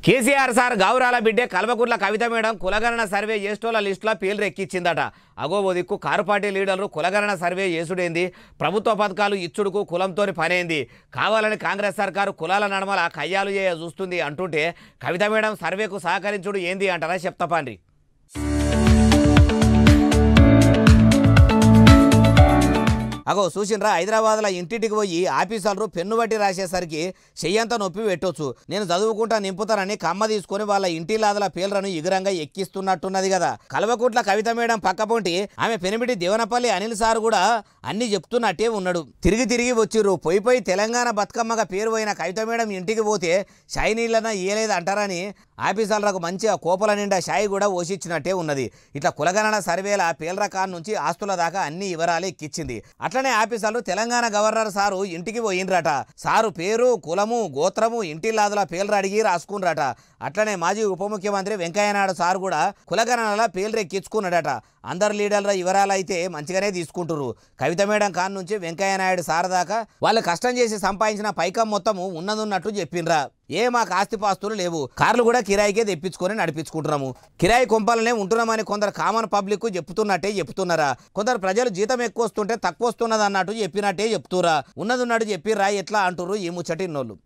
KCR sir గౌరాల బిడ్డే కల్వకుర్ల కవిత madam కులగణన survey చేసేటోళ్ళ లిస్టులో పేర్లు ఎక్కిచ్చిందట. అగో ఓ దిక్కు కారు పార్టీ లీడర్లు కులగణన సర్వే చేసుడేంది, ప్రభుత్వ పథకాలు ఇచ్చుడుకు కులంతోని పనేంది, కావాలని కాంగ్రెస్ సర్కారు కులాల నడమల కయ్యాలు చేయ చూస్తుంది అంటుంటే కవిత మేడం సర్వేకు సహకరించుడు ఏంది అంటారా చెప్తాపాండ్రి. అగో చూసినరా, హైదరాబాద్లో ఇంటింటికి పోయి ఆఫీసర్లు పెన్ను బట్టి రాసేసరికి చెయ్యంతా నొప్పి పెట్టొచ్చు. నేను చదువుకుంటా నింపుతానని కమ్మ తీసుకొని వాళ్ళ ఇంటి లాదల పేర్లను ఎగురంగా ఎక్కిస్తున్నట్టున్నది కదా. కల్వకుట్ల కవిత మేడం పక్కపొంటి ఆమె పెనిమిటి దేవనపల్లి అనిల్ సార్ కూడా అన్ని చెప్తున్నట్టే ఉన్నాడు. తిరిగి వచ్చిర్రు. పోయి తెలంగాణ బతుకమ్మగా పేరు పోయిన కవిత మేడం ఇంటికి పోతే షాయి నీళ్ళన ఇయ్యలేదు అంటారని ఆఫీసర్లకు మంచిగా కోపల నిండా షాయి కూడా ఓసిచ్చినట్టే ఉన్నది. ఇట్లా కులగణన సర్వేల పేర్ల కాన్ నుంచి ఆస్తుల దాకా అన్ని వివరాలు ఎక్కిచ్చింది. అట్లనే ఆఫీసర్లు తెలంగాణ గవర్నర్ సారు ఇంటికి పోయిండ్రట. సారు పేరు, కులము, గోత్రము, ఇంటి లాదుల పేర్లు అడిగి రాసుకున్నారట. అట్లనే మాజీ ఉప ముఖ్యమంత్రి వెంకయ్యనాయుడు సార్ కూడా కులగణనల పేర్లు ఎక్కించుకున్నాడట. అందరు లీడర్ల వివరాలు అయితే మంచిగానే తీసుకుంటున్నారు. కవిత మేడం కాన్ నుంచి వెంకయ్యనాయుడు సార్ దాకా వాళ్ళు కష్టం చేసి సంపాదించిన పైకం మొత్తము ఉన్నదున్నట్టు చెప్పిండ్రా. మాకు ఆస్తిపాస్తులు లేవు, కార్లు కూడా కిరాయికే తెప్పించుకొని నడిపించుకుంటున్నాము, కిరాయి కొంపలనే ఉంటున్నామని కొందరు కామన్ పబ్లిక్ చెప్తున్నట్టే చెప్తున్నారా. కొందరు ప్రజలు జీతం ఎక్కువ వస్తుంటే తక్కువ వస్తున్నది అన్నట్టు చెప్పినట్టే చెప్తురా. ఉన్నదున్నట్టు చెప్పిర్రా ఎట్లా అంటుర్రు ఈ ముచ్చటిన్నోళ్ళు.